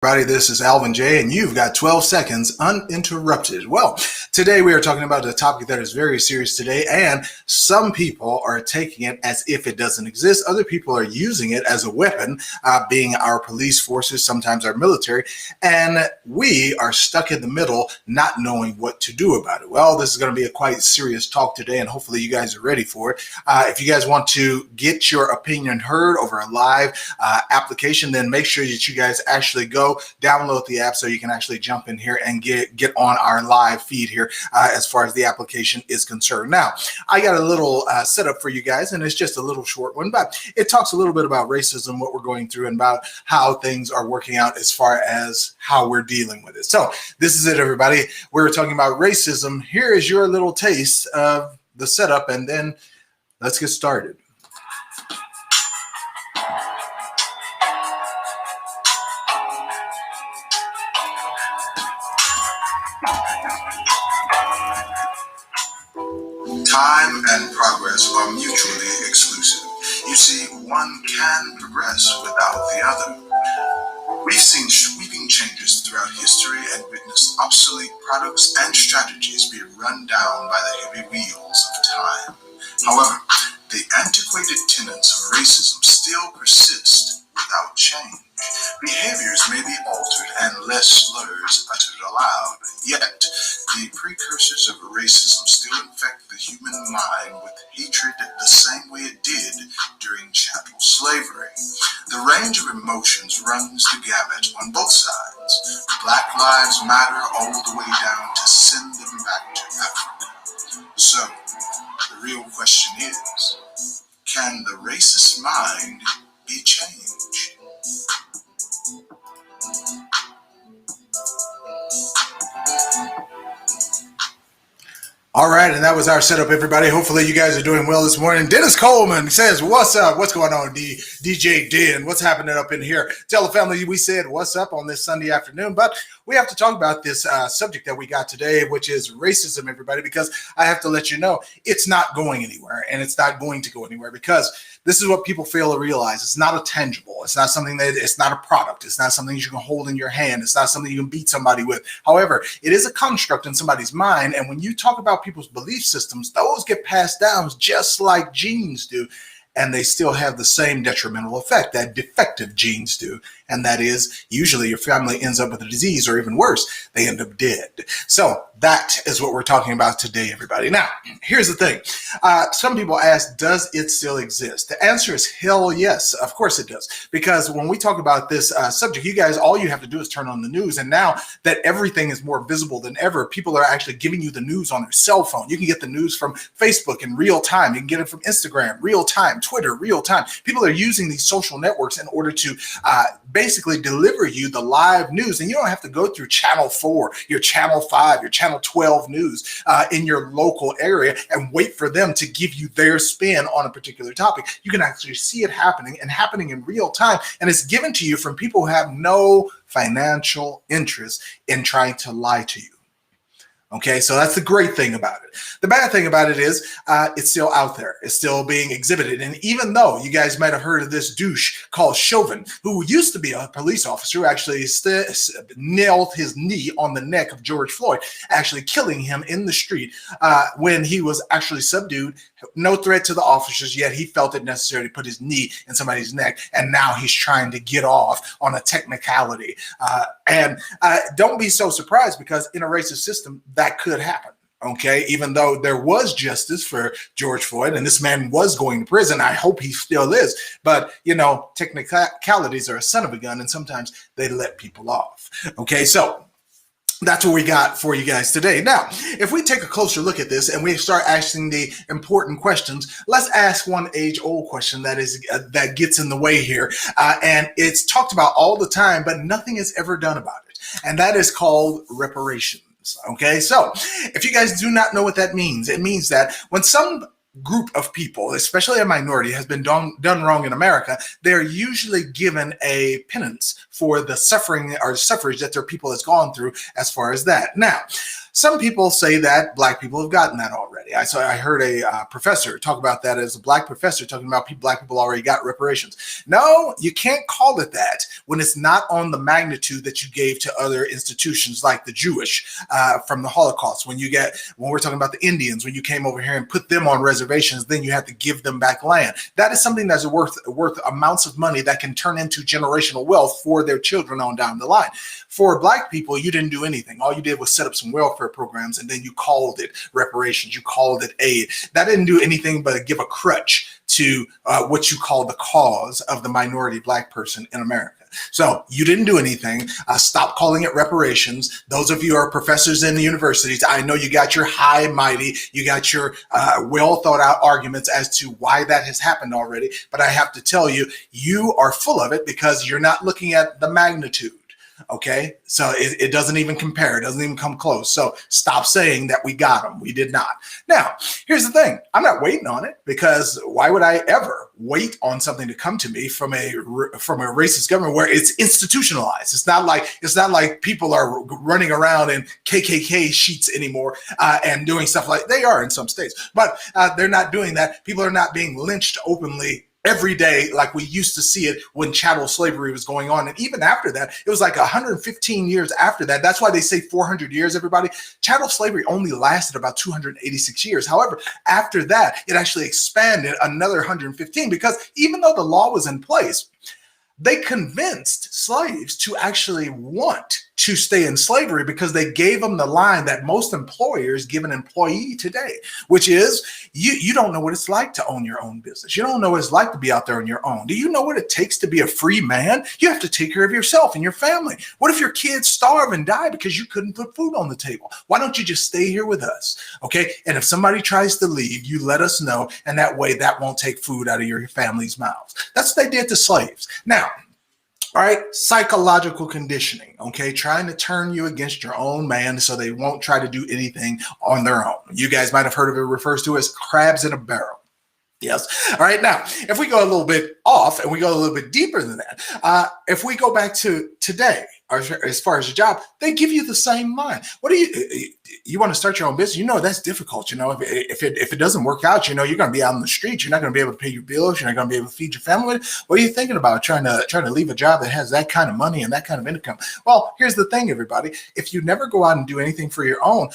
Everybody, this is Alvin J, and you've got 12 seconds uninterrupted. Well, today we are talking about a topic that is very serious today, and some people are taking it as if it doesn't exist. Other people are using it as a weapon, being our police forces, sometimes our military, and we are stuck in the middle, not knowing what to do about it. Well, this is going to be a quite serious talk today, and hopefully you guys are ready for it. If you guys want to get your opinion heard over a live application, then make sure that you guys actually go download the app so you can actually jump in here and get on our live feed here as far as the application is concerned. Now, I got a little setup for you guys, and it's just a little short one, but it talks a little bit about racism, what we're going through, and about how things are working out as far as how we're dealing with it. So this is it, everybody. We're talking about racism. Here is your little taste of the setup, and then let's get started. Time and progress are mutually exclusive. You see, one can progress without the other. We've seen sweeping changes throughout history and witnessed obsolete products and strategies be run down by the heavy wheels of time. However, the antiquated tenets of racism still persist without change. Behaviors may be altered and less slurs uttered aloud, yet the precursors of racism still infect the human mind with hatred the same way it did during chattel slavery. The range of emotions runs the gamut on both sides. Black Lives Matter all the way down to send them back to Africa. So, the real question is, can the racist mind be changed? All right, and that was our setup, everybody. Hopefully you guys are doing well this morning. Dennis Coleman says, what's up? What's going on, DJ Den? What's happening up in here? Tell the family we said what's up on this Sunday afternoon. But we have to talk about this subject that we got today, which is racism, everybody, because I have to let you know it's not going anywhere, and it's not going to go anywhere, because this is what people fail to realize. It's not a tangible. It's not something that, it's not a product. It's not something you can hold in your hand. It's not something you can beat somebody with. However, it is a construct in somebody's mind. And when you talk about people's belief systems, those get passed down just like genes do. And they still have the same detrimental effect that defective genes do. And that is, usually your family ends up with a disease, or even worse, they end up dead. So that is what we're talking about today, everybody. Now, here's the thing. Some people ask, does it still exist? The answer is hell yes. Of course it does. Because when we talk about this subject, you guys, all you have to do is turn on the news. And now that everything is more visible than ever, people are actually giving you the news on their cell phone. You can get the news from Facebook in real time. You can get it from Instagram, real time, Twitter, real time. People are using these social networks in order to basically deliver you the live news. And you don't have to go through Channel 4, your Channel 5, your Channel 12 news in your local area and wait for them to give you their spin on a particular topic. You can actually see it happening, and happening in real time. And it's given to you from people who have no financial interest in trying to lie to you. Okay, so that's the great thing about it. The bad thing about it is it's still out there. It's still being exhibited. And even though you guys might have heard of this douche called Chauvin, who used to be a police officer, who actually nailed his knee on the neck of George Floyd, actually killing him in the street when he was actually subdued. No threat to the officers, yet he felt it necessary to put his knee in somebody's neck. And now he's trying to get off on a technicality. And don't be so surprised, because in a racist system, that could happen. Okay, even though there was justice for George Floyd and this man was going to prison, I hope he still is. But, you know, technicalities are a son of a gun, and sometimes they let people off. Okay, so that's what we got for you guys today. Now, if we take a closer look at this and we start asking the important questions, let's ask one age-old question that gets in the way here. And it's talked about all the time, but nothing is ever done about it. And that is called reparations. Okay, so if you guys do not know what that means, it means that when some group of people, especially a minority, has been done wrong in America, they're usually given a penance for the suffering or suffrage that their people has gone through as far as that. Now, some people say that black people have gotten that already. I heard a professor talk about that as a black professor talking about black people already got reparations. No, you can't call it that when it's not on the magnitude that you gave to other institutions like the Jewish from the Holocaust. When we're talking about the Indians, when you came over here and put them on reservations, then you have to give them back land. That is something that's worth amounts of money that can turn into generational wealth for their children on down the line. For black people, you didn't do anything. All you did was set up some welfare programs, and then you called it reparations. You called it aid. That didn't do anything but give a crutch to what you call the cause of the minority black person in America. So you didn't do anything. Stop calling it reparations. Those of you who are professors in the universities, I know you got your high and mighty, you got your well thought out arguments as to why that has happened already. But I have to tell you, you are full of it because you're not looking at the magnitude. Okay, so it doesn't even compare. It doesn't even come close. So stop saying that we got them. We did not. Now, here's the thing. I'm not waiting on it because why would I ever wait on something to come to me from a racist government where it's institutionalized? It's not like people are running around in KKK sheets anymore and doing stuff like they are in some states, but they're not doing that. People are not being lynched openly every day like we used to see it when chattel slavery was going on. And even after that, it was like 115 years after that. That's why they say 400 years, everybody. Chattel slavery only lasted about 286 years. However, after that, it actually expanded another 115 because even though the law was in place, they convinced slaves to actually want to stay in slavery because they gave them the line that most employers give an employee today, which is you don't know what it's like to own your own business. You don't know what it's like to be out there on your own. Do you know what it takes to be a free man? You have to take care of yourself and your family. What if your kids starve and die because you couldn't put food on the table? Why don't you just stay here with us? Okay. And if somebody tries to leave, you let us know. And that way that won't take food out of your family's mouths. That's what they did to slaves. Now, all right, psychological conditioning, okay, trying to turn you against your own man so they won't try to do anything on their own. You guys might have heard of it refers to as crabs in a barrel. Yes. All right. Now, if we go a little bit off and we go a little bit deeper than that, if we go back to today, as far as your job, they give you the same line. What do you want to start your own business? You know, that's difficult. You know, if it doesn't work out, you know, you're going to be out on the street. You're not going to be able to pay your bills. You're not going to be able to feed your family. What are you thinking about trying to leave a job that has that kind of money and that kind of income? Well, here's the thing, everybody. If you never go out and do anything for your own,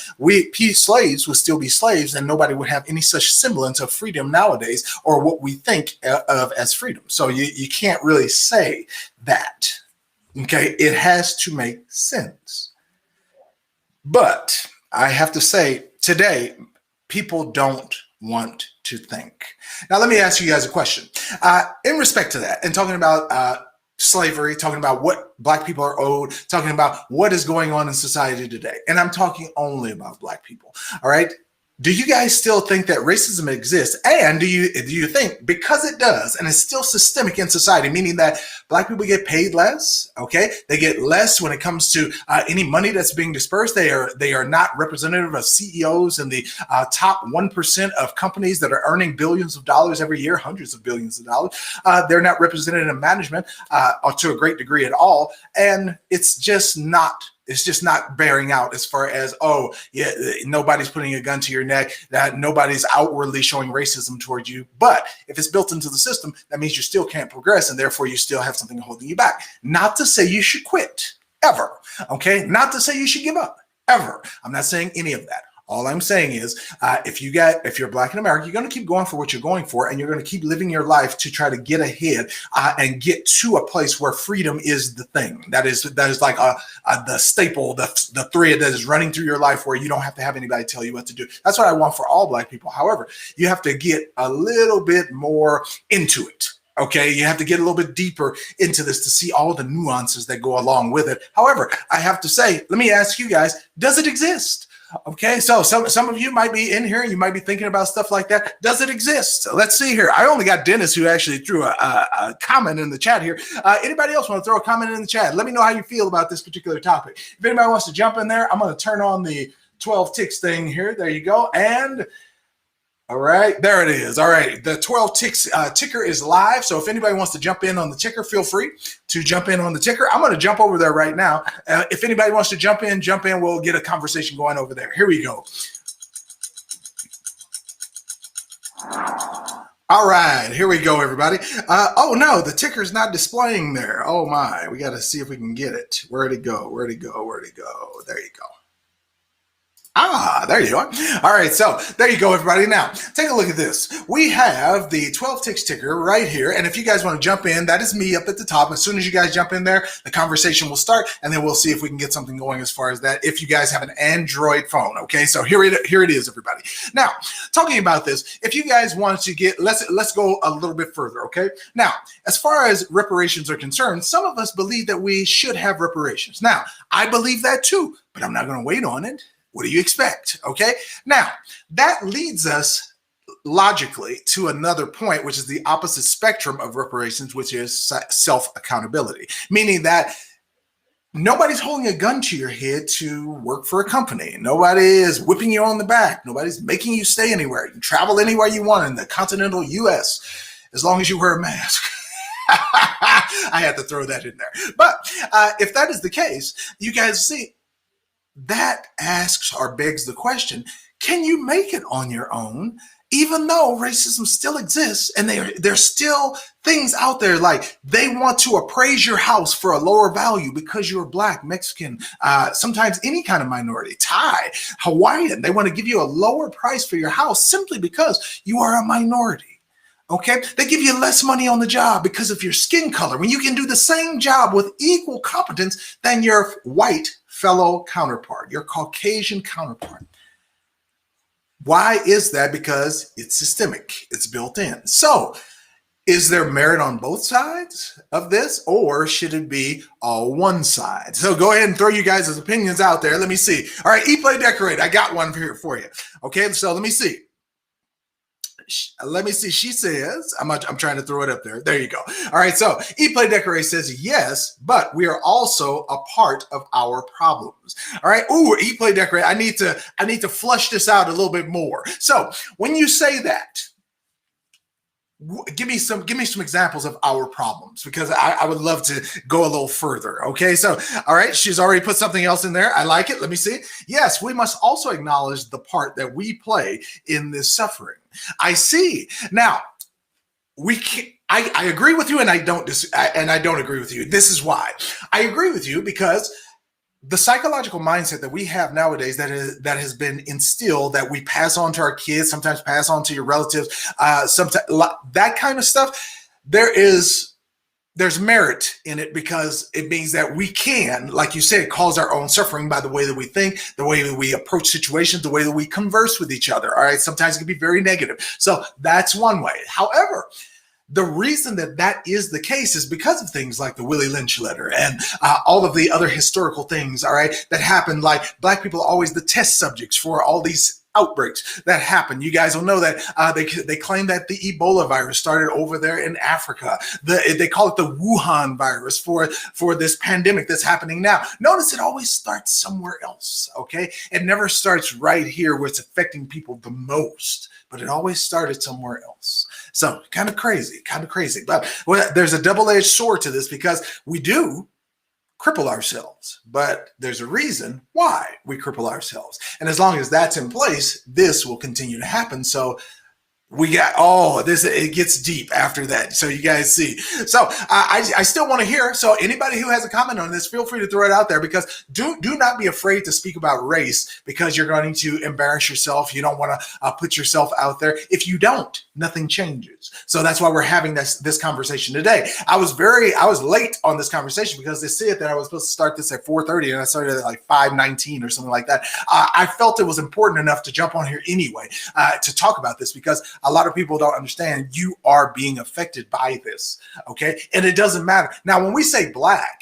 slaves would still be slaves and nobody would have any such semblance of freedom nowadays or what we think of as freedom. So you can't really say that. Okay, it has to make sense. But I have to say, today, people don't want to think. Now, let me ask you guys a question. In respect to that, and talking about slavery, talking about what Black people are owed, talking about what is going on in society today, and I'm talking only about Black people, all right? Do you guys still think that racism exists? And do you think because it does, and it's still systemic in society, meaning that Black people get paid less, okay? They get less when it comes to any money that's being dispersed. They are not representative of CEOs in the top 1% of companies that are earning billions of dollars every year, hundreds of billions of dollars. They're not represented in management to a great degree at all. And it's just not bearing out as far as, oh, yeah, nobody's putting a gun to your neck, that nobody's outwardly showing racism towards you. But if it's built into the system, that means you still can't progress, and therefore you still have something holding you back. Not to say you should quit, ever, okay? Not to say you should give up, ever. I'm not saying any of that. All I'm saying is, if you're Black in America, you're going to keep going for what you're going for, and you're going to keep living your life to try to get ahead and get to a place where freedom is the thing. That is like the staple, the thread that is running through your life, where you don't have to have anybody tell you what to do. That's what I want for all Black people. However, you have to get a little bit more into it. Okay, you have to get a little bit deeper into this to see all the nuances that go along with it. However, I have to say, let me ask you guys, does it exist? Okay, so some of you might be in here and you might be thinking about stuff like that. Does it exist? So let's see here. I only got Dennis who actually threw a comment in the chat here. Anybody else want to throw a comment in the chat? Let me know how you feel about this particular topic. If anybody wants to jump in there, I'm going to turn on the 12 ticks thing here. There you go. And All right, there it is. All right, the 12 ticks ticker is live. So if anybody wants to jump in on the ticker, feel free to jump in on the ticker. I'm going to jump over there right now. If anybody wants to jump in. We'll get a conversation going over there. Here we go. All right, here we go, everybody. Oh no, the ticker's not displaying there. Oh my, we got to see if we can get it. Where'd it go? Where'd it go? Where'd it go? There you go. Ah, there you are. All right, so there you go, everybody. Now, take a look at this. We have the 12 ticks ticker right here, and if you guys want to jump in, that is me up at the top. As soon as you guys jump in there, the conversation will start, and then we'll see if we can get something going as far as that, if you guys have an Android phone, okay? So here it is, everybody. Now, talking about this, if you guys want to get, let's go a little bit further, okay? Now, as far as reparations are concerned, some of us believe that we should have reparations. Now, I believe that too, but I'm not going to wait on it. What do you expect? Okay. Now, that leads us logically to another point, which is the opposite spectrum of reparations, which is self-accountability, meaning that nobody's holding a gun to your head to work for a company. Nobody is whipping you on the back. Nobody's making you stay anywhere. You can travel anywhere you want in the continental US, as long as you wear a mask. I had to throw that in there. But if that is the case, you guys see, that asks or begs the question, can you make it on your own, even though racism still exists and there's still things out there like they want to appraise your house for a lower value because you're Black, Mexican, sometimes any kind of minority, Thai, Hawaiian. They want to give you a lower price for your house simply because you are a minority. Okay, they give you less money on the job because of your skin color when you can do the same job with equal competence than your white fellow counterpart, your Caucasian counterpart. Why is that? Because it's systemic, it's built in. So is there merit on both sides of this, or should it be all one side? So go ahead and throw you guys' opinions out there. Let me see. All right, eat, play, decorate. I got one here for you. Okay, so let me see. She says, I'm trying to throw it up there. There you go. All right. So Eat, Play, Decorate says yes, but we are also a part of our problems. All right. Ooh, Eat, Play, Decorate. I need to flush this out a little bit more. So when you say that, give me some examples of our problems, because I would love to go a little further. Okay, so all right, she's already put something else in there. I like it. Let me see. Yes, we must also acknowledge the part that we play in this suffering. I see. Now, I agree with you, and I don't agree with you. This is why I agree with you, because the psychological mindset that we have nowadays that has been instilled, that we pass on to our kids, sometimes pass on to your relatives, sometimes that kind of stuff, there's merit in it, because it means that we can, like you said, cause our own suffering by the way that we think, the way that we approach situations, the way that we converse with each other. All right. Sometimes it can be very negative. So that's one way. However, the reason that is the case is because of things like the Willie Lynch letter and all of the other historical things, all right, that happened. Like Black people are always the test subjects for all these outbreaks that happen. You guys will know that they claim that the Ebola virus started over there in Africa. They call it the Wuhan virus for this pandemic that's happening now. Notice it always starts somewhere else, okay? It never starts right here where it's affecting people the most, but it always started somewhere else. So kind of crazy. But there's a double-edged sword to this, because we do cripple ourselves, but there's a reason why we cripple ourselves. And as long as that's in place, this will continue to happen. So we got it gets deep after that. So you guys see. So I still want to hear. So anybody who has a comment on this, feel free to throw it out there, because do not be afraid to speak about race, because you're going to embarrass yourself. You don't want to put yourself out there. If you don't, nothing changes. So that's why we're having this conversation today. I was late on this conversation, because they said that I was supposed to start this at 4:30, and I started at like 5:19 or something like that. I felt it was important enough to jump on here anyway to talk about this, because a lot of people don't understand you are being affected by this, okay? And it doesn't matter. Now, when we say Black,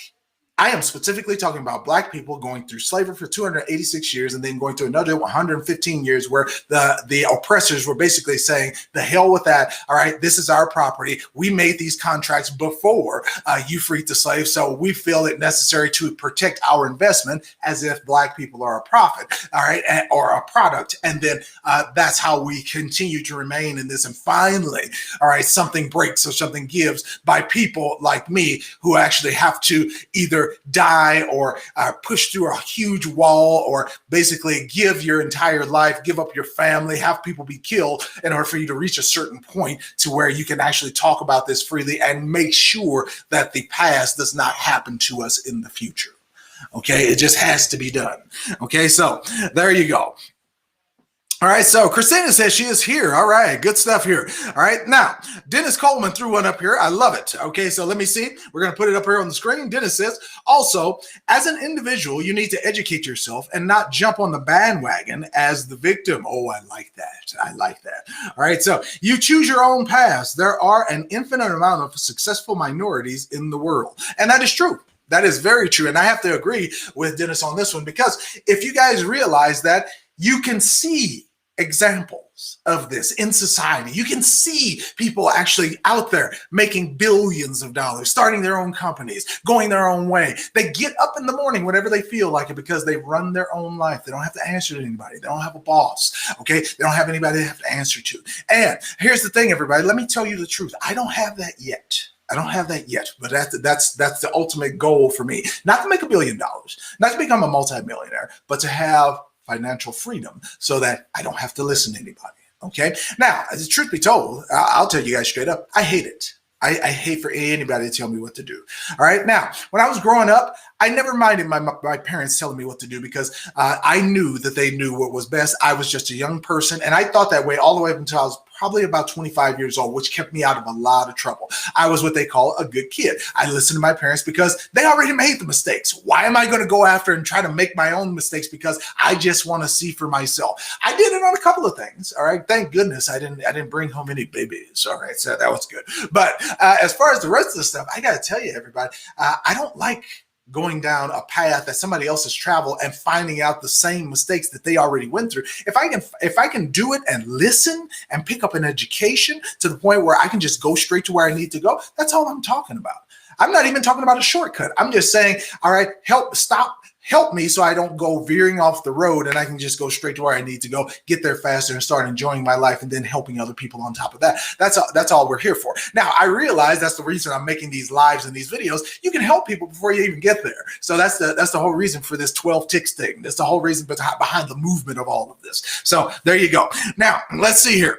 I am specifically talking about Black people going through slavery for 286 years and then going through another 115 years where the oppressors were basically saying, the hell with that. All right, this is our property. We made these contracts before you freed the slaves, so we feel it necessary to protect our investment as if Black people are a profit, all right, or a product. And then that's how we continue to remain in this. And finally, all right, something breaks or something gives by people like me who actually have to either die or push through a huge wall or basically give your entire life, give up your family, have people be killed in order for you to reach a certain point to where you can actually talk about this freely and make sure that the past does not happen to us in the future. Okay, it just has to be done. Okay, so there you go. All right, so Christina says she is here. All right, good stuff here. All right, now, Dennis Coleman threw one up here. I love it. Okay, so let me see. We're going to put it up here on the screen. Dennis says, also, as an individual, you need to educate yourself and not jump on the bandwagon as the victim. Oh, I like that. I like that. All right, so you choose your own path. There are an infinite amount of successful minorities in the world, and that is true. That is very true, and I have to agree with Dennis on this one because if you guys realize that you can see examples of this in society. You can see people actually out there making billions of dollars, starting their own companies, going their own way. They get up in the morning whenever they feel like it because they run their own life. They don't have to answer to anybody. They don't have a boss. Okay. They don't have anybody they have to answer to. And here's the thing, everybody. Let me tell you the truth. I don't have that yet. I don't have that yet, but that's the ultimate goal for me. Not to make $1 billion, not to become a multimillionaire, but to have financial freedom so that I don't have to listen to anybody. Okay. Now, as the truth be told, I'll tell you guys straight up, I hate it. I hate for anybody to tell me what to do. All right. Now, when I was growing up, I never minded my parents telling me what to do because I knew that they knew what was best. I was just a young person, and I thought that way all the way up until I was probably about 25 years old, which kept me out of a lot of trouble. I was what they call a good kid. I listened to my parents because they already made the mistakes. Why am I going to go after and try to make my own mistakes because I just want to see for myself? I did it on a couple of things. All right. Thank goodness I didn't bring home any babies. All right. So that was good. But as far as the rest of the stuff, I got to tell you, everybody, I don't like going down a path that somebody else has traveled and finding out the same mistakes that they already went through. If I can do it and listen and pick up an education to the point where I can just go straight to where I need to go, that's all I'm talking about. I'm not even talking about a shortcut. I'm just saying, all right, help me so I don't go veering off the road and I can just go straight to where I need to go, get there faster and start enjoying my life and then helping other people on top of that. That's all we're here for. Now, I realize that's the reason I'm making these lives and these videos. You can help people before you even get there. So that's the whole reason for this 12 ticks thing. That's the whole reason behind the movement of all of this. So there you go. Now, let's see here.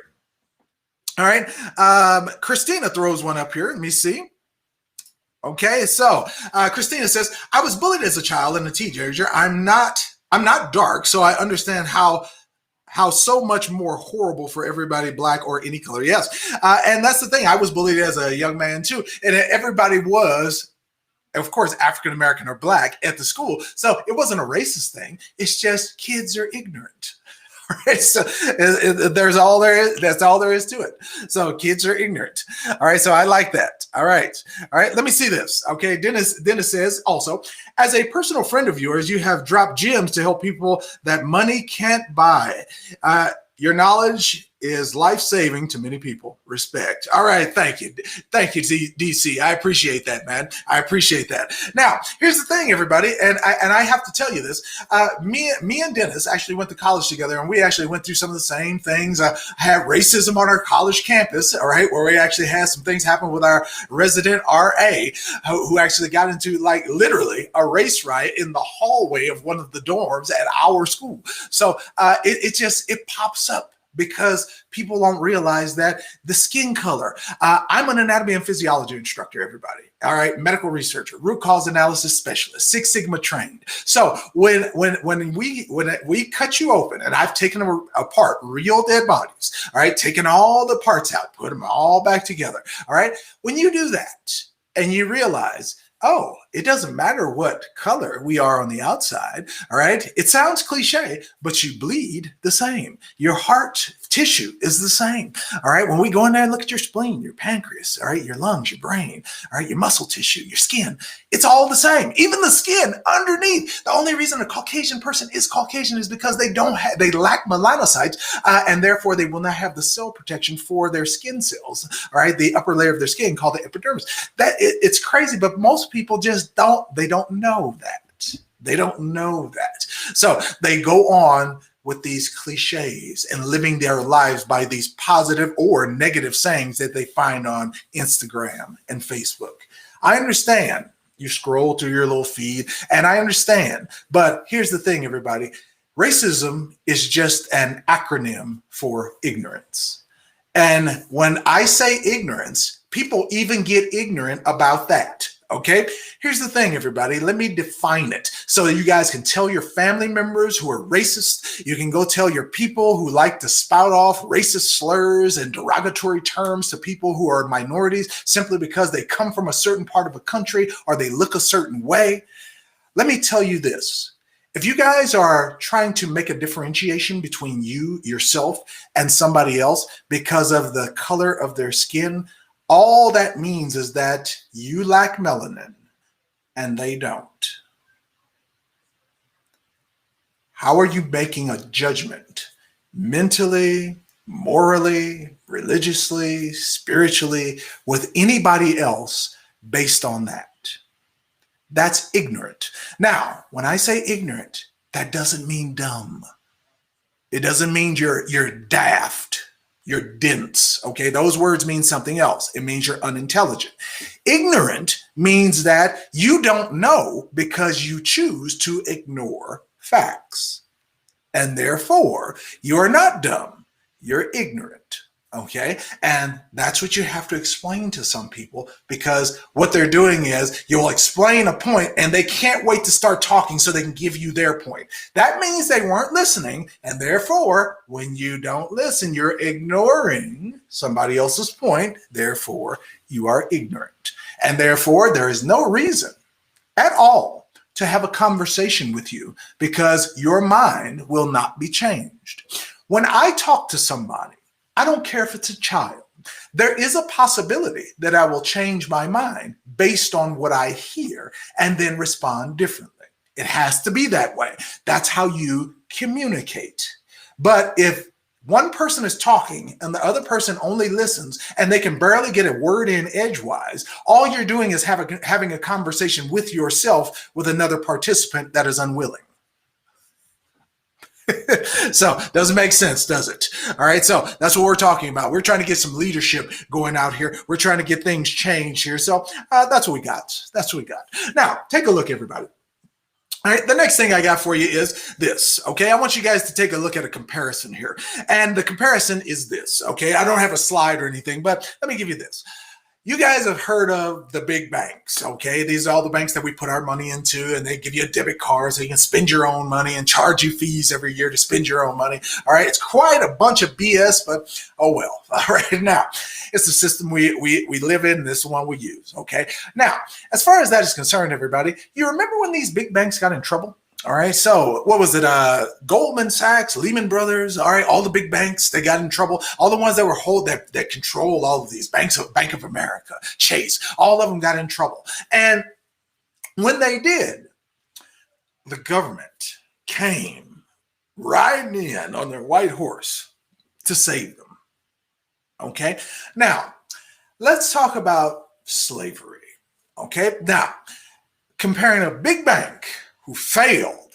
All right. Christina throws one up here. Let me see. Okay, so Christina says, I was bullied as a child and a teenager. I'm not dark, so I understand how so much more horrible for everybody, Black or any color. Yes, and that's the thing. I was bullied as a young man too, and everybody was, of course, African American or Black at the school. So it wasn't a racist thing. It's just kids are ignorant. Right, so that's all there is to it. So kids are ignorant. All right, so I like that. All right, let me see this. Okay, Dennis says also, as a personal friend of yours, you have dropped gems to help people that money can't buy. Your knowledge is life-saving to many people. Respect. All right, thank you, DC. I appreciate that, man. I appreciate that. Now, here's the thing, everybody, and I have to tell you this. Me and Dennis actually went to college together, and we actually went through some of the same things. Had racism on our college campus, all right, where we actually had some things happen with our resident RA, who actually got into like literally a race riot in the hallway of one of the dorms at our school. So it pops up because people don't realize that the skin color. I'm an anatomy and physiology instructor, everybody. All right, medical researcher, root cause analysis specialist, Six Sigma trained. So when we cut you open, and I've taken apart real dead bodies, all right, taken all the parts out, put them all back together. All right, when you do that and you realize, oh, It doesn't matter what color we are on the outside, all right? It sounds cliche, but you bleed the same. Your heart tissue is the same, all right? When we go in there and look at your spleen, your pancreas, all right, your lungs, your brain, all right, your muscle tissue, your skin, it's all the same. Even the skin underneath. The only reason a Caucasian person is Caucasian is because they lack melanocytes, and therefore they will not have the cell protection for their skin cells, all right? The upper layer of their skin called the epidermis. It's crazy, but most people just don't know that. They don't know that. So they go on with these cliches and living their lives by these positive or negative sayings that they find on Instagram and Facebook. I understand you scroll through your little feed, and I understand, but here's the thing, everybody. Racism is just an acronym for ignorance. And when I say ignorance, people even get ignorant about that. Okay, here's the thing, everybody. Let me define it so that you guys can tell your family members who are racist. You can go tell your people who like to spout off racist slurs and derogatory terms to people who are minorities simply because they come from a certain part of a country or they look a certain way. Let me tell you this. If you guys are trying to make a differentiation between you, yourself, and somebody else because of the color of their skin, all that means is that you lack melanin and they don't. How are you making a judgment mentally, morally, religiously, spiritually with anybody else based on that? That's ignorant. Now, when I say ignorant, that doesn't mean dumb. It doesn't mean you're daft. You're dense, okay? Those words mean something else. It means you're unintelligent. Ignorant means that you don't know because you choose to ignore facts. And therefore, you're not dumb. You're ignorant, okay? And that's what you have to explain to some people, because what they're doing is you'll explain a point and they can't wait to start talking so they can give you their point. That means they weren't listening, and therefore, when you don't listen, you're ignoring somebody else's point. Therefore, you are ignorant. And therefore, there is no reason at all to have a conversation with you because your mind will not be changed. When I talk to somebody, I don't care if it's a child. There is a possibility that I will change my mind based on what I hear and then respond differently. It has to be that way. That's how you communicate. But if one person is talking and the other person only listens and they can barely get a word in edgewise, all you're doing is having a conversation with yourself with another participant that is unwilling. So doesn't make sense, does it? All right. So that's what we're talking about. We're trying to get some leadership going out here. We're trying to get things changed here. So that's what we got. That's what we got. Now, take a look, everybody. All right, the next thing I got for you is this, okay? I want you guys to take a look at a comparison here. And the comparison is this, okay? I don't have a slide or anything, but let me give you this. You guys have heard of the big banks, okay? These are all the banks that we put our money into, and they give you a debit card so you can spend your own money and charge you fees every year to spend your own money. All right, it's quite a bunch of BS, but oh well. All right, now, it's the system we live in, and this is the one we use, okay? Now, as far as that is concerned, everybody, you remember when these big banks got in trouble? All right, so what was it? Goldman Sachs, Lehman Brothers, all right, all the big banks, they got in trouble. All the ones that were that control all of these banks, Bank of America, Chase, all of them got in trouble. And when they did, the government came riding in on their white horse to save them. Okay, now let's talk about slavery. Okay, now comparing a big bank who failed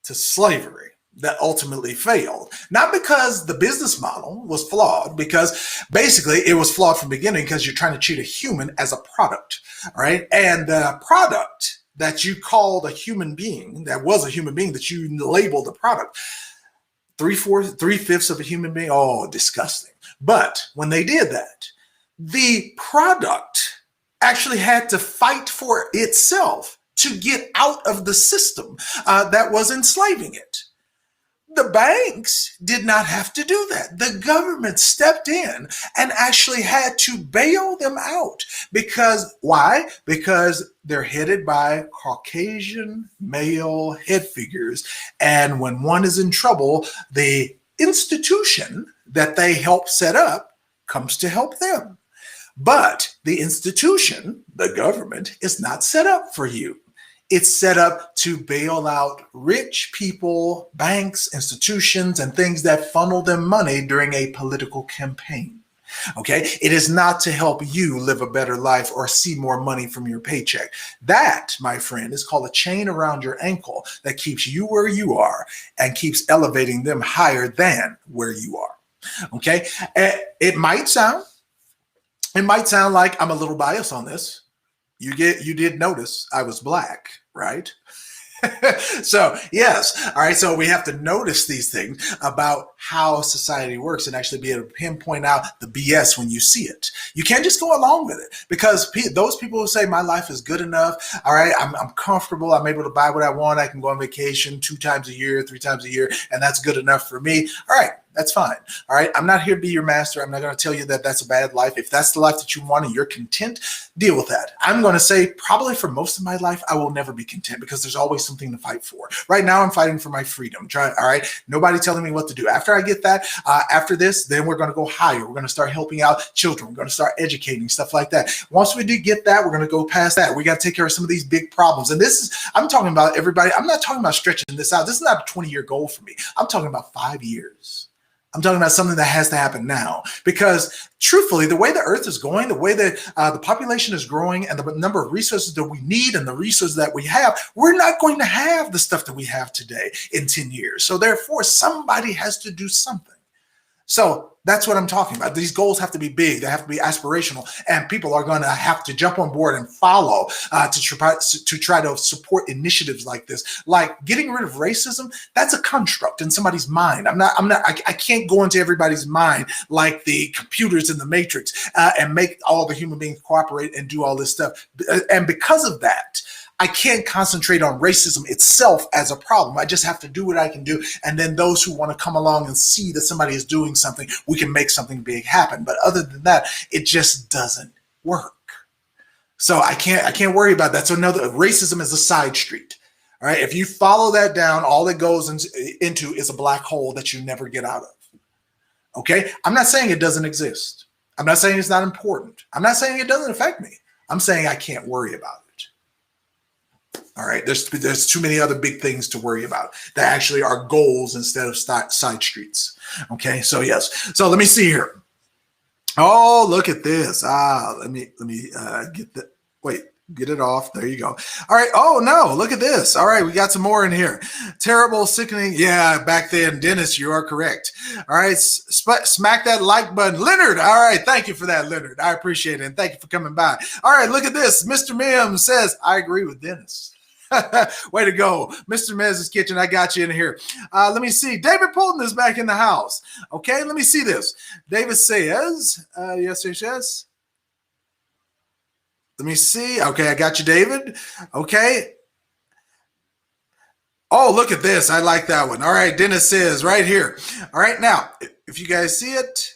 to slavery that ultimately failed. Not because the business model was flawed, because basically it was flawed from the beginning because you're trying to treat a human as a product, all right? And the product that you called a human being, that was a human being that you labeled a product, 3/5 of a human being, oh, disgusting. But when they did that, the product actually had to fight for itself to get out of the system that was enslaving it. The banks did not have to do that. The government stepped in and actually had to bail them out. Because why? Because they're headed by Caucasian male head figures. And when one is in trouble, the institution that they help set up comes to help them. But the institution, the government, is not set up for you. It's set up to bail out rich people, banks, institutions, and things that funnel them money during a political campaign. Okay, it is not to help you live a better life or see more money from your paycheck. That, my friend, is called a chain around your ankle that keeps you where you are and keeps elevating them higher than where you are. Okay, it might sound like I'm a little biased on this. You did notice I was black, right? So yes, all right. So we have to notice these things about how society works and actually be able to pinpoint out the BS when you see it. You can't just go along with it, because those people who say my life is good enough, all right, I'm comfortable, I'm able to buy what I want, I can go on vacation 2 times a year, 3 times a year, and that's good enough for me. All right, that's fine. All right, I'm not here to be your master. I'm not going to tell you that that's a bad life. If that's the life that you want and you're content, deal with that. I'm going to say probably for most of my life, I will never be content, because there's always something to fight for. Right now, I'm fighting for my freedom. All right, nobody telling me what to do. After I get that, after this, then we're going to go higher. We're going to start helping out children. We're going to start educating, stuff like that. Once we do get that, we're going to go past that. We got to take care of some of these big problems. And this is, I'm talking about everybody. I'm not talking about stretching this out. This is not a 20-year goal for me. I'm talking about 5 years. I'm talking about something that has to happen now, because truthfully, the way the earth is going, the way that the population is growing, and the number of resources that we need and the resources that we have, we're not going to have the stuff that we have today in 10 years. So therefore, somebody has to do something. So that's what I'm talking about. These goals have to be big. They have to be aspirational, and people are going to have to jump on board and follow to try to support initiatives like this. Like getting rid of racism, that's a construct in somebody's mind. I can't go into everybody's mind like the computers in the Matrix and make all the human beings cooperate and do all this stuff. And because of that, I can't concentrate on racism itself as a problem. I just have to do what I can do. And then those who want to come along and see that somebody is doing something, we can make something big happen. But other than that, it just doesn't work. So I can't worry about that. So racism is a side street. All right. If you follow that down, all that goes into is a black hole that you never get out of. Okay. I'm not saying it doesn't exist. I'm not saying it's not important. I'm not saying it doesn't affect me. I'm saying I can't worry about it. All right, there's too many other big things to worry about that actually are goals instead of side streets. Okay, so yes. So let me see here. Oh, look at this. Let me get that. Wait, get it off. There you go. All right. Oh no, look at this. All right, we got some more in here. Terrible, sickening. Yeah, back then, Dennis, you are correct. All right, smack that like button, Leonard. All right, thank you for that, Leonard. I appreciate it, and thank you for coming by. All right, look at this. Mr. Mims says, I agree with Dennis. Way to go, Mr. Mez's Kitchen. I got you in here. Let me see. David Polton is back in the house. Okay, let me see this. David says, yes. Let me see. Okay, I got you, David. Okay. Oh, look at this. I like that one. All right, Dennis says right here. All right, now, if you guys see it.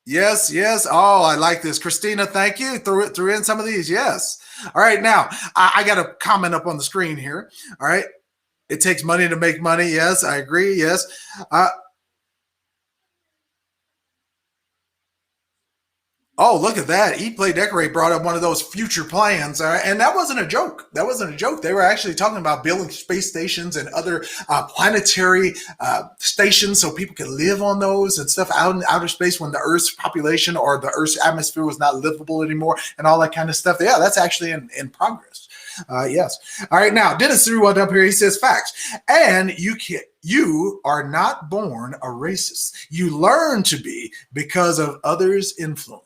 Yes. Oh, I like this. Christina, thank you. Threw in some of these. Yes. All right, now, I got a comment up on the screen here. All right. It takes money to make money. Yes, I agree. Yes. Oh, look at that. Eat, Play, Decorate brought up one of those future plans. And that wasn't a joke. That wasn't a joke. They were actually talking about building space stations and other planetary stations so people could live on those and stuff out in outer space when the Earth's population or the Earth's atmosphere was not livable anymore and all that kind of stuff. Yeah, that's actually in progress. Yes. All right. Now, Dennis threw one up here. He says facts. And you are not born a racist. You learn to be because of others' influence.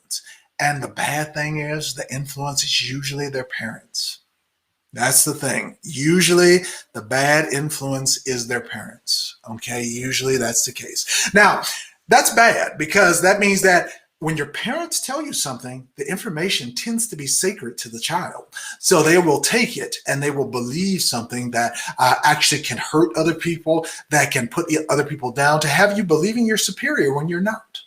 And the bad thing is the influence is usually their parents. That's the thing. Usually the bad influence is their parents. Okay. Usually that's the case. Now, that's bad because that means that when your parents tell you something, the information tends to be sacred to the child. So they will take it and they will believe something that actually can hurt other people, that can put the other people down, to have you believing you're superior when you're not.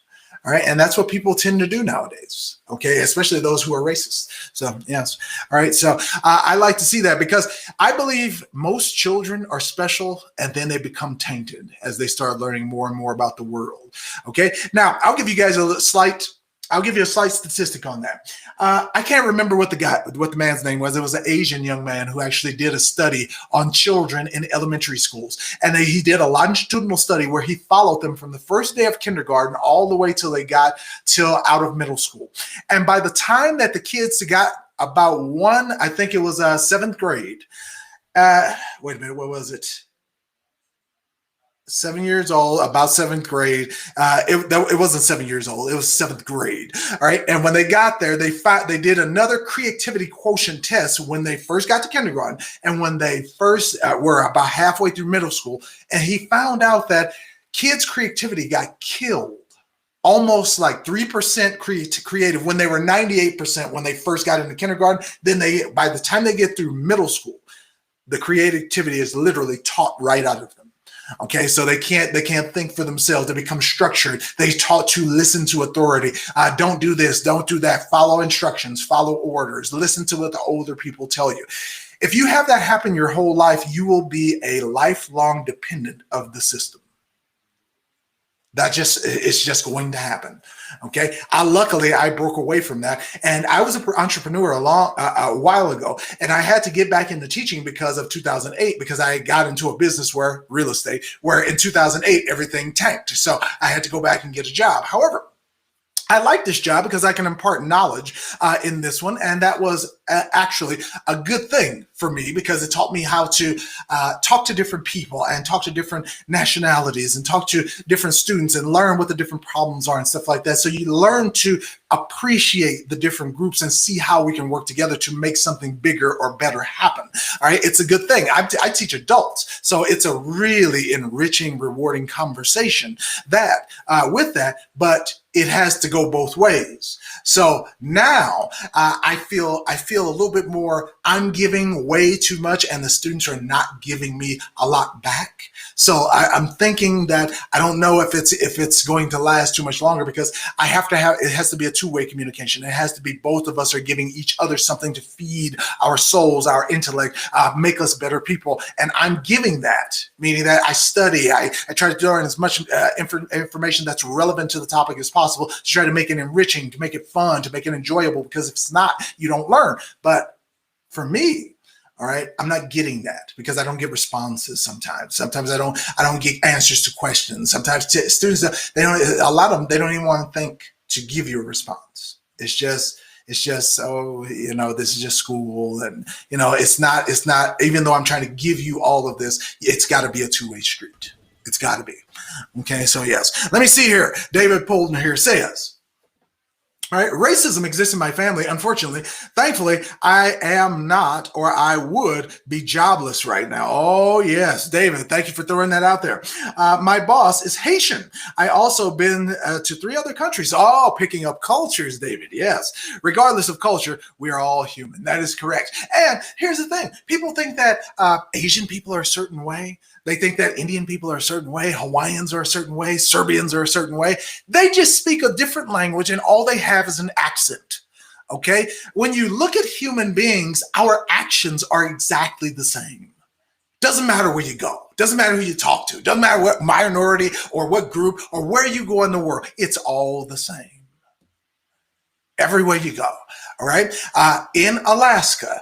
All right. And that's what people tend to do nowadays. Okay. Especially those who are racist. So, yes. All right. So I like to see that, because I believe most children are special and then they become tainted as they start learning more and more about the world. Okay. Now, I'll give you guys a slight statistic on that. I can't remember what the man's name was. It was an Asian young man who actually did a study on children in elementary schools. And he did a longitudinal study where he followed them from the first day of kindergarten all the way till they got out of middle school. And by the time that the kids got about I think it was seventh grade. Wait a minute, what was it? 7 years old, about seventh grade. It wasn't 7 years old. It was seventh grade. All right. And when they got there, they did another creativity quotient test when they first got to kindergarten and when they first were about halfway through middle school. And he found out that kids' creativity got killed. Almost like 3% creative when they were 98% when they first got into kindergarten. Then by the time they get through middle school, the creativity is literally taught right out of them. Okay, so they can't think for themselves. They become structured. They taught to listen to authority. Don't do this, don't do that. Follow instructions, follow orders. Listen to what the older people tell you. If you have that happen your whole life, you will be a lifelong dependent of the system. It's just going to happen. Okay. Luckily I broke away from that, and I was an entrepreneur a while ago, and I had to get back into teaching because of 2008, because I got into a business real estate, where in 2008, everything tanked. So I had to go back and get a job. However, I like this job because I can impart knowledge in this one. And that was actually a good thing for me, because it taught me how to talk to different people and talk to different nationalities and talk to different students and learn what the different problems are and stuff like that. So you learn to appreciate the different groups and see how we can work together to make something bigger or better happen. All right. It's a good thing. I teach adults. So it's a really enriching, rewarding conversation with that, but it has to go both ways. So now I feel a little bit more, I'm giving way too much and the students are not giving me a lot back. So I'm thinking that I don't know if it's going to last too much longer, because it has to be a two-way communication. It has to be both of us are giving each other something to feed our souls, our intellect, make us better people. And I'm giving that, meaning that I study, I try to learn as much information that's relevant to the topic as possible, to try to make it enriching, to make it fun, to make it enjoyable, because if it's not, you don't learn. But for me, all right, I'm not getting that because I don't get responses sometimes. Sometimes I don't get answers to questions. Sometimes students, a lot of them, they don't even want to think to give you a response. It's just, oh, this is just school. And, it's not, even though I'm trying to give you all of this, it's got to be a two-way street. It's got to be. Okay, so yes. Let me see here. David Polden here says, all right, racism exists in my family, unfortunately. Thankfully, I am not, or I would be jobless right now. Oh, yes, David, thank you for throwing that out there. My boss is Haitian. I also been to 3 other countries. Oh, picking up cultures, David, yes. Regardless of culture, we are all human. That is correct. And here's the thing. People think that Asian people are a certain way. They think that Indian people are a certain way, Hawaiians are a certain way, Serbians are a certain way. They just speak a different language and all they have is an accent, okay? When you look at human beings, our actions are exactly the same. Doesn't matter where you go. Doesn't matter who you talk to. Doesn't matter what minority or what group or where you go in the world. It's all the same. Everywhere you go, all right? In Alaska,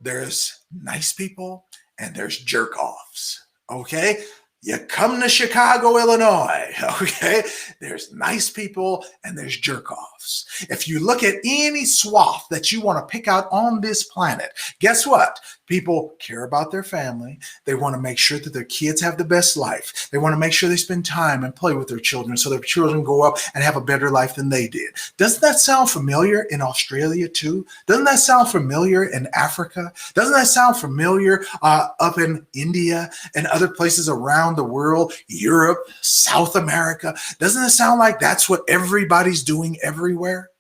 there's nice people and there's jerk-offs. Okay, you come to Chicago, Illinois, okay, there's nice people and there's jerk-offs. swaths. If you look at any swath that you want to pick out on this planet, guess what? People care about their family. They want to make sure that their kids have the best life. They want to make sure they spend time and play with their children so their children grow up and have a better life than they did. Doesn't that sound familiar in Australia too? Doesn't that sound familiar in Africa? Doesn't that sound familiar up in India and other places around the world, Europe, South America? Doesn't it sound like that's what everybody's doing everywhere?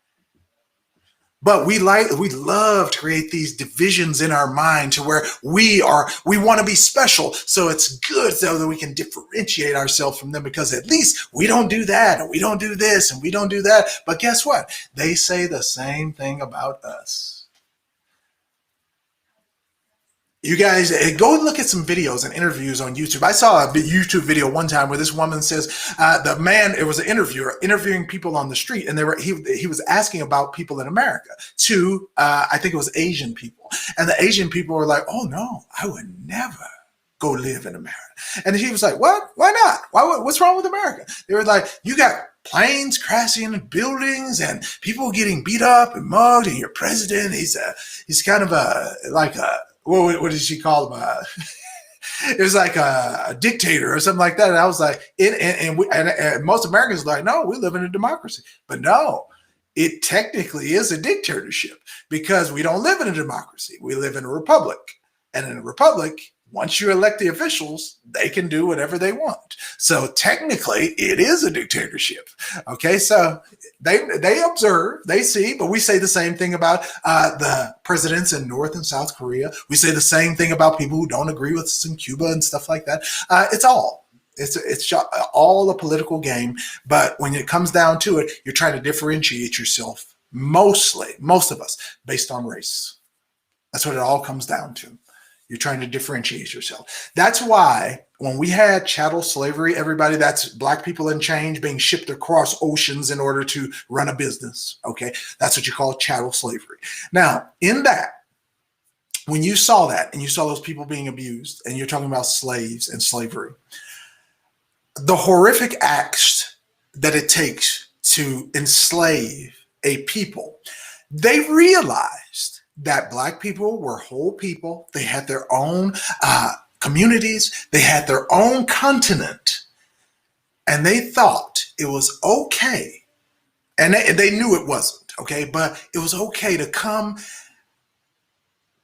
But we love to create these divisions in our mind to where we want to be special. So it's good so that we can differentiate ourselves from them, because at least we don't do that, and we don't do this, and we don't do that. But guess what? They say the same thing about us. You guys go look at some videos and interviews on YouTube. I saw a YouTube video one time where this woman says it was an interviewer interviewing people on the street, and he was asking about people in America to I think it was Asian people, and the Asian people were like, "Oh no, I would never go live in America." And he was like, "What? Why not? What's wrong with America?" They were like, "You got planes crashing in buildings and people getting beat up and mugged, and your president, he's kind of what did she call him? It was like a dictator or something like that." And I was like, and most Americans are like, "No, we live in a democracy." But no, it technically is a dictatorship, because we don't live in a democracy. We live in a republic. And in a republic, once you elect the officials, they can do whatever they want. So technically, it is a dictatorship. Okay, so they observe, they see, but we say the same thing about the presidents in North and South Korea. We say the same thing about people who don't agree with us in Cuba and stuff like that. It's all a political game. But when it comes down to it, you're trying to differentiate yourself, most of us, based on race. That's what it all comes down to. You're trying to differentiate yourself. That's why when we had chattel slavery, everybody, that's black people in chains being shipped across oceans in order to run a business. Okay, that's what you call chattel slavery. Now, in that, when you saw that and you saw those people being abused, and you're talking about slaves and slavery, the horrific acts that it takes to enslave a people, they realized that black people were whole people. They had their own communities. They had their own continent. And they thought it was okay. And they knew it wasn't, okay? But it was okay to come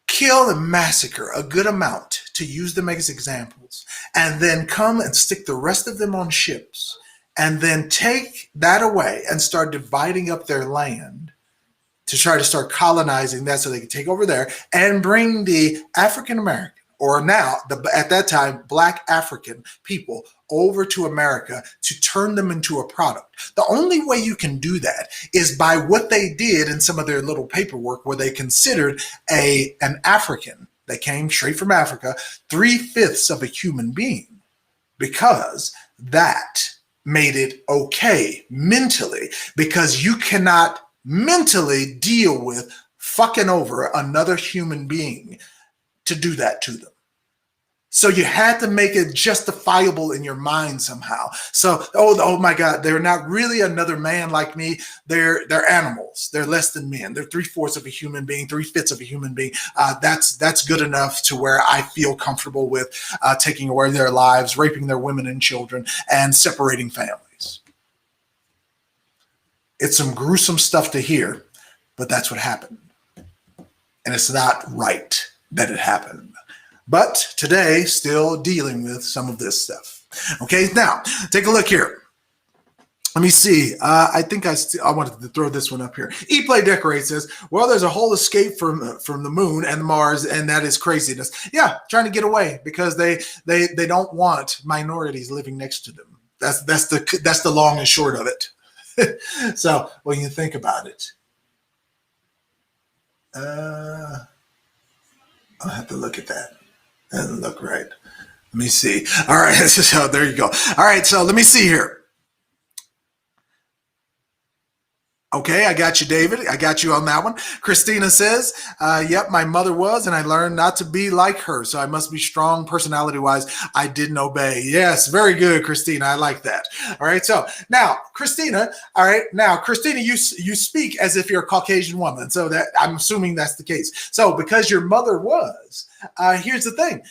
kill and massacre a good amount, to use them as examples, and then come and stick the rest of them on ships, and then take that away and start dividing up their land to try to start colonizing that so they can take over there and bring the African American, or now at that time, black African people over to America to turn them into a product. The only way you can do that is by what they did in some of their little paperwork, where they considered an African that came straight from Africa 3/5 of a human being, because that made it okay mentally, because you cannot mentally deal with fucking over another human being to do that to them. So you had to make it justifiable in your mind somehow. So, oh my God, they're not really another man like me. They're animals. They're less than men. They're 3/4 of a human being, 3/5 of a human being. That's good enough to where I feel comfortable with taking away their lives, raping their women and children, and separating families. It's some gruesome stuff to hear, but that's what happened. And it's not right that it happened. But today, still dealing with some of this stuff. Okay, now, take a look here. Let me see. I think I wanted to throw this one up here. ePlay Decorate says, well, there's a whole escape from the moon and Mars, and that is craziness. Yeah, trying to get away because they don't want minorities living next to them. That's the long and short of it. So when you think about it, I'll have to look at that. That doesn't look right. Let me see. All right, so there you go. All right, so let me see here. Okay, I got you, David. I got you on that one. Christina says, yep, my mother was, and I learned not to be like her. So I must be strong personality wise. I didn't obey. Yes, very good, Christina. I like that. All right. So now, Christina, all right. Now, Christina, you speak as if you're a Caucasian woman. So that I'm assuming that's the case. So because your mother was, here's the thing.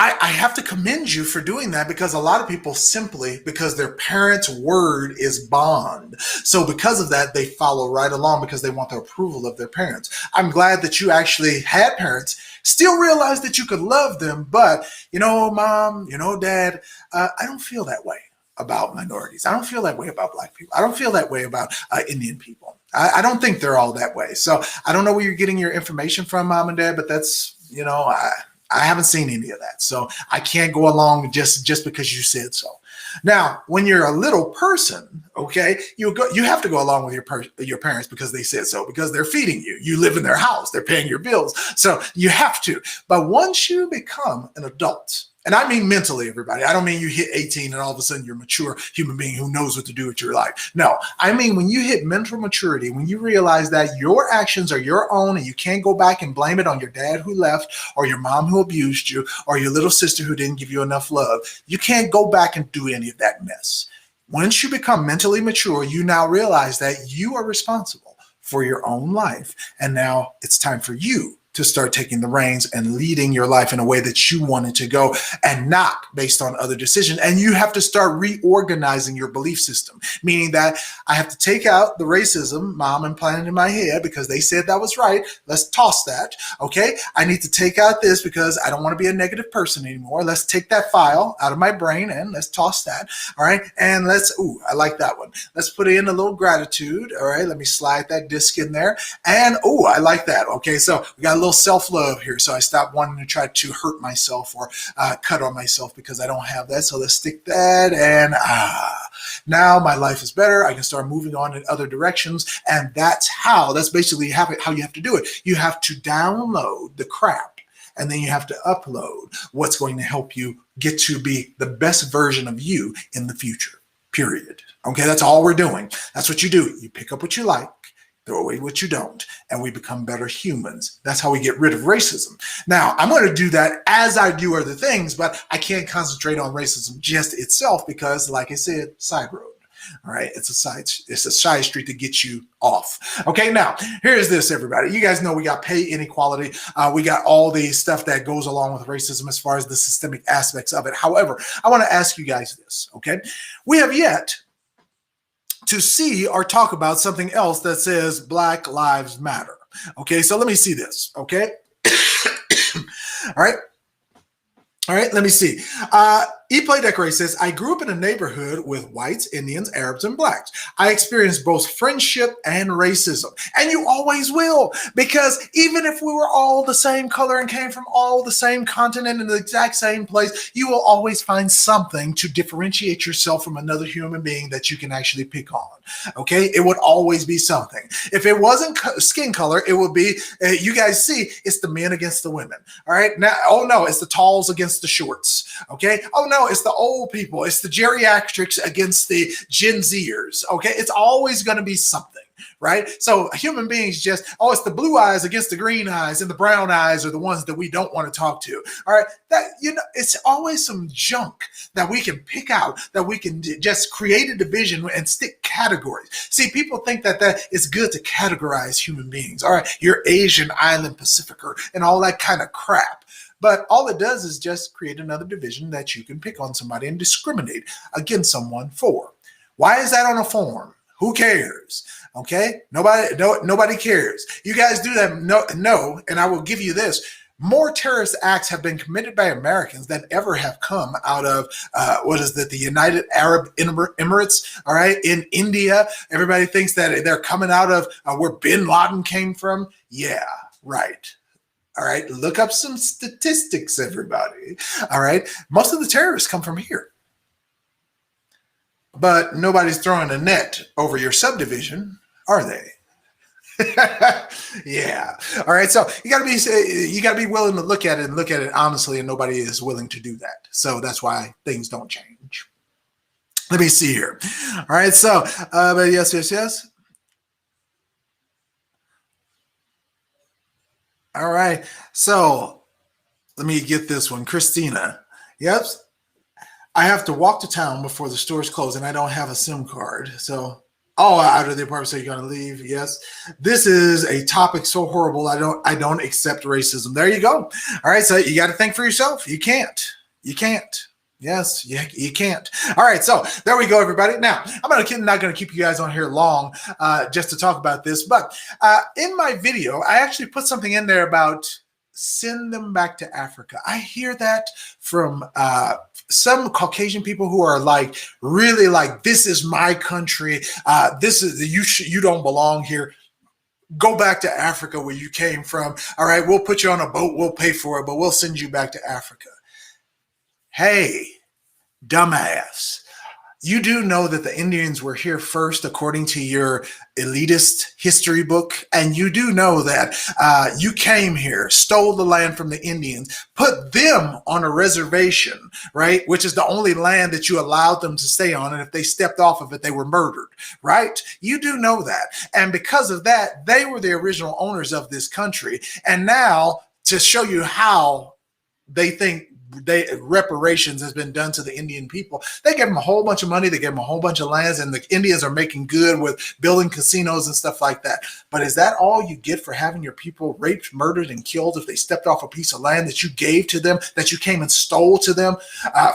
I have to commend you for doing that because a lot of people simply because their parents' word is bond. So because of that, they follow right along because they want the approval of their parents. I'm glad that you actually had parents, still realize that you could love them, but mom, dad, I don't feel that way about minorities. I don't feel that way about black people. I don't feel that way about Indian people. I don't think they're all that way. So I don't know where you're getting your information from, mom and dad, but that's, I haven't seen any of that. So I can't go along just because you said so. Now, when you're a little person, okay, you have to go along with your parents because they said so, because they're feeding you. You live in their house. They're paying your bills. So you have to. But once you become an adult, and I mean mentally, everybody. I don't mean you hit 18 and all of a sudden you're a mature human being who knows what to do with your life. No, I mean when you hit mental maturity, when you realize that your actions are your own and you can't go back and blame it on your dad who left or your mom who abused you or your little sister who didn't give you enough love. You can't go back and do any of that mess. Once you become mentally mature, you now realize that you are responsible for your own life. And now it's time for you to start taking the reins and leading your life in a way that you want it to go and not based on other decisions. And you have to start reorganizing your belief system, meaning that I have to take out the racism mom implanted in my head because they said that was right. Let's toss that. Okay. I need to take out this because I don't want to be a negative person anymore. Let's take that file out of my brain and let's toss that. All right. And I like that one. Let's put in a little gratitude. All right. Let me slide that disc in there. And, I like that. Okay. So we got a little self-love here. So I stopped wanting to try to hurt myself or cut on myself because I don't have that. So let's stick that and now my life is better. I can start moving on in other directions. And that's basically how you have to do it. You have to download the crap and then you have to upload what's going to help you get to be the best version of you in the future, period. Okay, that's all we're doing. That's what you do. You pick up what you like, throw away what you don't, and we become better humans. That's how we get rid of racism. Now, I'm going to do that as I do other things, but I can't concentrate on racism just itself because, like I said, side road. All right, it's a side street to get you off. Okay, now here's this, everybody. You guys know we got pay inequality. We got all the stuff that goes along with racism as far as the systemic aspects of it. However, I want to ask you guys this. Okay, we have yet to see or talk about something else that says Black Lives Matter. Okay, so let me see this. Okay, all right. All right, let me see. E-Play Decorate says, I grew up in a neighborhood with whites, Indians, Arabs, and blacks. I experienced both friendship and racism. And you always will, because even if we were all the same color and came from all the same continent in the exact same place, you will always find something to differentiate yourself from another human being that you can actually pick on. Okay, it would always be something. If it wasn't skin color, it would be, you guys see, it's the men against the women. All right, now, oh no, it's the talls against the shorts. Okay, oh no, it's the old people. It's the geriatrics against the Gen Zers. Okay, it's always going to be something, right? So human beings just, it's the blue eyes against the green eyes, and the brown eyes are the ones that we don't want to talk to. All right, it's always some junk that we can pick out, that we can just create a division and stick categories. See, people think that it's good to categorize human beings. All right, you're Asian, Island, Pacificer, and all that kind of crap. But all it does is just create another division that you can pick on somebody and discriminate against someone for. Why is that on a form? Who cares? Okay, nobody cares. You guys do that. No, and I will give you this. More terrorist acts have been committed by Americans than ever have come out of, the United Arab Emirates, all right, in India. Everybody thinks that they're coming out of where bin Laden came from. Yeah, right. All right, look up some statistics, everybody. All right, most of the terrorists come from here. But nobody's throwing a net over your subdivision, are they? Yeah. All right. So you gotta be willing to look at it honestly, and nobody is willing to do that. So that's why things don't change. Let me see here. All right, so, but yes. All right, so let me get this one. Christina. Yep. I have to walk to town before the stores close and I don't have a SIM card. So, oh, out of the apartment, so you're going to leave. Yes. This is a topic so horrible. I don't accept racism. There you go. All right. So you got to think for yourself. You can't. You can't. Yes, you can't. All right, so there we go, everybody. Now, I'm not going to keep you guys on here long just to talk about this, but in my video, I actually put something in there about send them back to Africa. I hear that from some Caucasian people who are like, really like, this is my country. This is you don't belong here. Go back to Africa where you came from. All right, we'll put you on a boat. We'll pay for it, but we'll send you back to Africa. Hey, dumbass. You do know that the Indians were here first, according to your elitist history book. And you do know that you came here, stole the land from the Indians, put them on a reservation, right? Which is the only land that you allowed them to stay on. And if they stepped off of it, they were murdered, right? You do know that. And because of that, they were the original owners of this country. And now to show you how they think reparations has been done to the Indian people. They gave them a whole bunch of money. They gave them a whole bunch of lands, and the Indians are making good with building casinos and stuff like that. But is that all you get for having your people raped, murdered, and killed if they stepped off a piece of land that you gave to them, that you came and stole to them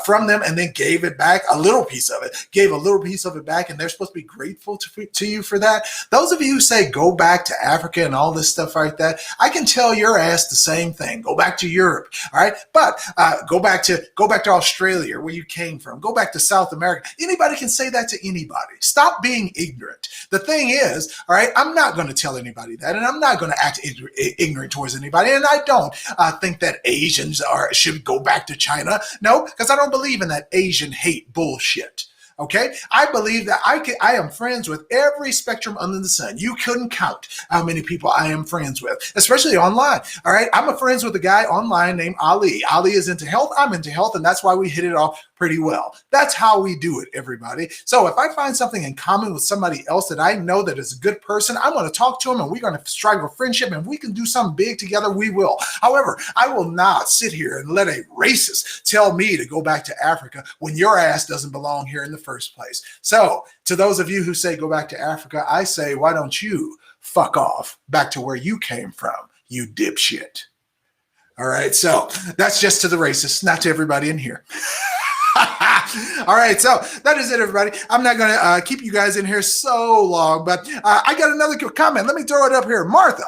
from them, and then gave it back, a little piece of it, gave a little piece of it back, and they're supposed to be grateful to you for that? Those of you who say go back to Africa and all this stuff like that, I can tell your ass the same thing. Go back to Europe, all right? But go back to Australia, where you came from. Go back to South America. Anybody can say that to anybody. Stop being ignorant. The thing is, all right, I'm not going to tell anybody that, and I'm not going to act ignorant towards anybody. And I don't think that Asians should go back to China. No, because I don't believe in that Asian hate bullshit. Okay, I believe that I am friends with every spectrum under the sun. You couldn't count how many people I am friends with, especially online. All right, I'm friends with a guy online named Ali. Ali is into health. I'm into health, and that's why we hit it off pretty well. That's how we do it, everybody. So if I find something in common with somebody else that I know that is a good person, I'm going to talk to him, and we're going to strive for friendship, and if we can do something big together, we will. However, I will not sit here and let a racist tell me to go back to Africa when your ass doesn't belong here in the first place. So to those of you who say go back to Africa, I say, why don't you fuck off back to where you came from, you dipshit? All right, so that's just to the racists, not to everybody in here. All right, so that is it, everybody. I'm not going to keep you guys in here so long, but I got another comment. Let me throw it up here. Martha.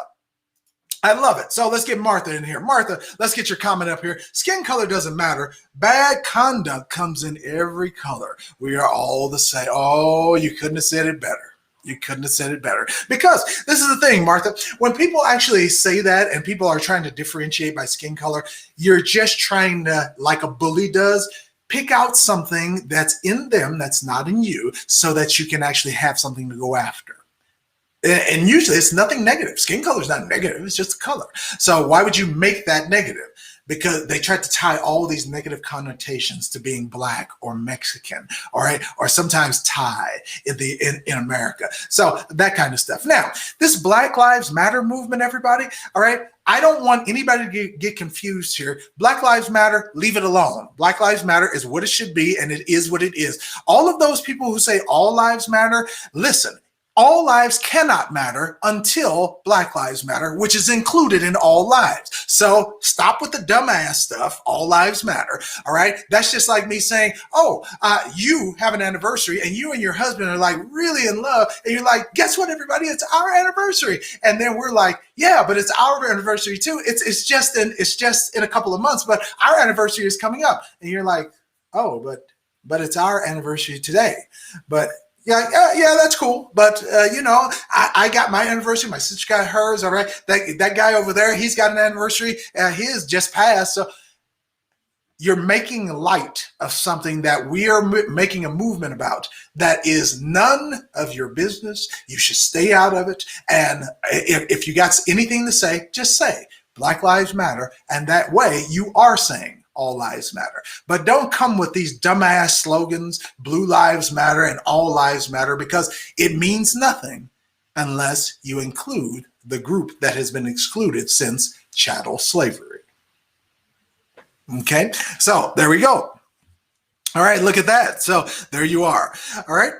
I love it. So let's get Martha in here. Martha, let's get your comment up here. Skin color doesn't matter. Bad conduct comes in every color. We are all the same. Oh, you couldn't have said it better. You couldn't have said it better. Because this is the thing, Martha, when people actually say that and people are trying to differentiate by skin color, you're just trying to, like a bully does, pick out something that's in them that's not in you so that you can actually have something to go after. And usually it's nothing negative. Skin color is not negative. It's just a color. So why would you make that negative? Because they tried to tie all these negative connotations to being black or Mexican, all right, or sometimes Thai in America. So that kind of stuff. Now, this Black Lives Matter movement, everybody, all right, I don't want anybody to get confused here. Black Lives Matter, leave it alone. Black Lives Matter is what it should be, and it is what it is. All of those people who say all lives matter, listen. All lives cannot matter until Black Lives Matter, which is included in all lives. So stop with the dumbass stuff. All lives matter. All right. That's just like me saying, oh, you have an anniversary and you and your husband are like really in love. And you're like, guess what, everybody? It's our anniversary. And then we're like, yeah, but it's our anniversary too. It's just in a couple of months, but our anniversary is coming up. And you're like, oh, but it's our anniversary today. But yeah, that's cool. But, I got my anniversary. My sister got hers. All right. That guy over there, he's got an anniversary. His just passed. So you're making light of something that we are making a movement about that is none of your business. You should stay out of it. And if you got anything to say, just say Black Lives Matter. And that way you are saying all lives matter. But don't come with these dumbass slogans, blue lives matter and all lives matter, because it means nothing unless you include the group that has been excluded since chattel slavery. Okay, so there we go. All right, look at that. So there you are. All right.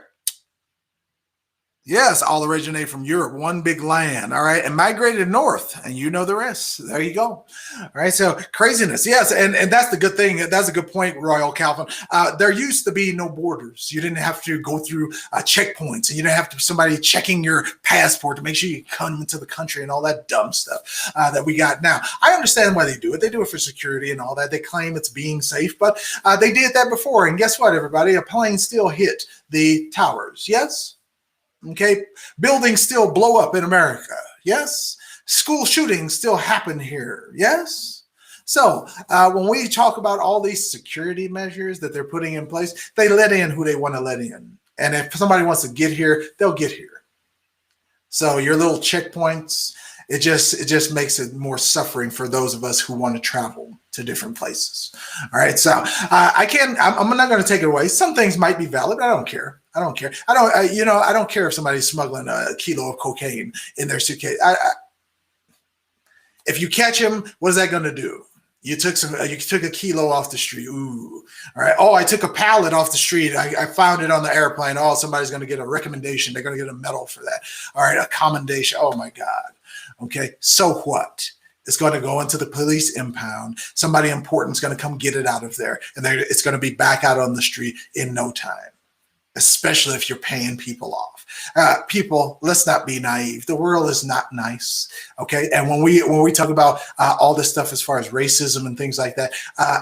Yes, all originate from Europe, one big land, all right, and migrated north, and you know the rest. There you go. All right, so craziness, yes, and that's the good thing. That's a good point, Royal Calvin. There used to be no borders. You didn't have to go through checkpoints, and you didn't have to somebody checking your passport to make sure you come into the country and all that dumb stuff that we got now. I understand why they do it. They do it for security and all that. They claim it's being safe, but they did that before, and guess what, everybody? A plane still hit the towers, yes? Okay, buildings still blow up in America. Yes. School shootings still happen here. Yes. So when we talk about all these security measures that they're putting in place, they let in who they want to let in. And if somebody wants to get here, they'll get here. So your little checkpoints, it just makes it more suffering for those of us who want to travel to different places. All right. So I'm not going to take it away. Some things might be valid. I don't care. I don't care. I don't care if somebody's smuggling a kilo of cocaine in their suitcase. If you catch him, what is that going to do? You took a kilo off the street. Ooh. All right. Oh, I took a pallet off the street. I found it on the airplane. Oh, somebody's going to get a recommendation. They're going to get a medal for that. All right. A commendation. Oh my God. Okay. So what? It's going to go into the police impound. Somebody important is going to come get it out of there. And it's going to be back out on the street in no time, especially if you're paying people off. People, let's not be naive. The world is not nice. Okay. And when we talk about all this stuff as far as racism and things like that,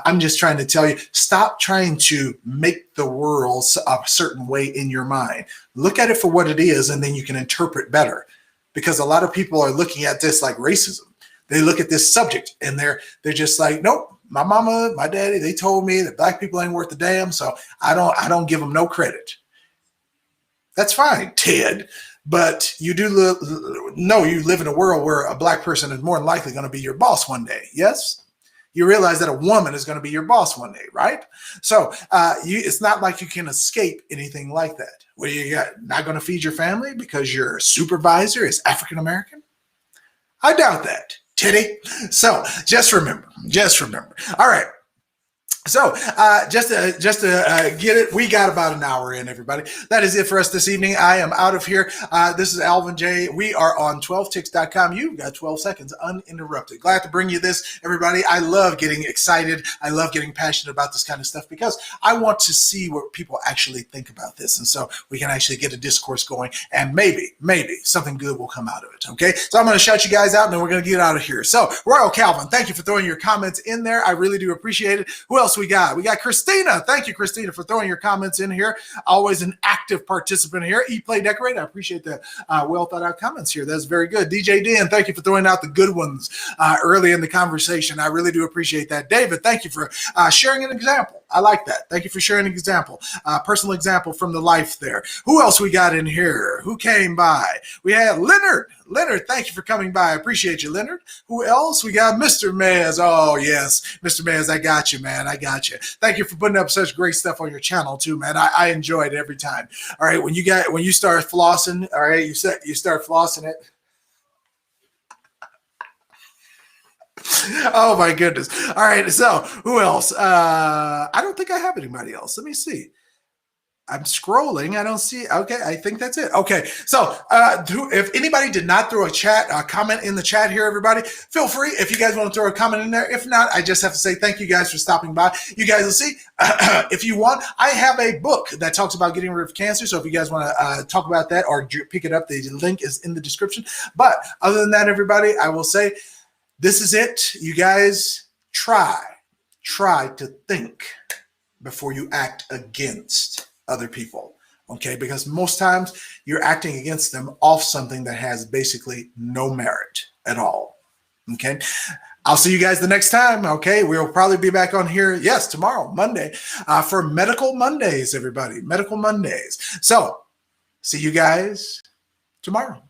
I'm just trying to tell you, stop trying to make the world a certain way in your mind. Look at it for what it is, and then you can interpret better. Because a lot of people are looking at this like racism. They look at this subject and they're just like, nope, my mama, my daddy, they told me that black people ain't worth a damn, so I don't give them no credit. That's fine, Ted, but you do know you live in a world where a black person is more than likely going to be your boss one day. Yes, you realize that a woman is going to be your boss one day, right? So it's not like you can escape anything like that. Well, not going to feed your family because your supervisor is African American? I doubt that, Teddy. So just remember. All right. So just to get it, we got about an hour in, everybody. That is it for us this evening. I am out of here. This is Alvin J. We are on 12ticks.com. You've got 12 seconds uninterrupted. Glad to bring you this, everybody. I love getting excited. I love getting passionate about this kind of stuff because I want to see what people actually think about this. And so we can actually get a discourse going, and maybe something good will come out of it. Okay. So I'm going to shout you guys out, and then we're going to get out of here. So Royal Calvin, thank you for throwing your comments in there. I really do appreciate it. Who else we got? We got Christina. Thank you, Christina, for throwing your comments in here. Always an active participant here. Eat, Play, Decorate. I appreciate the well thought out comments here. That's very good. DJ Dan, thank you for throwing out the good ones early in the conversation. I really do appreciate that. David, thank you for sharing an example. I like that. Thank you for sharing an example, personal example from the life there. Who else we got in here? Who came by? We had Leonard. Leonard, thank you for coming by. I appreciate you, Leonard. Who else? We got Mr. Mez. Oh, yes. Mr. Mez, I got you, man. I got you. Thank you for putting up such great stuff on your channel, too, man. I enjoy it every time. All right, when you start flossing, all right, you start flossing it. Oh, my goodness. All right, so who else? I don't think I have anybody else. Let me see. I'm scrolling. I don't see. Okay, I think that's it. Okay, so if anybody did not throw a comment in the chat here, everybody, feel free if you guys want to throw a comment in there. If not, I just have to say thank you guys for stopping by. You guys will see, if you want, I have a book that talks about getting rid of cancer. So if you guys want to talk about that or pick it up, the link is in the description. But other than that, everybody, I will say this is it. You guys try to think before you act against other people, okay? Because most times you're acting against them off something that has basically no merit at all, okay? I'll see you guys the next time, okay? We'll probably be back on here, yes, tomorrow, Monday, for Medical Mondays, everybody, Medical Mondays. So, see you guys tomorrow.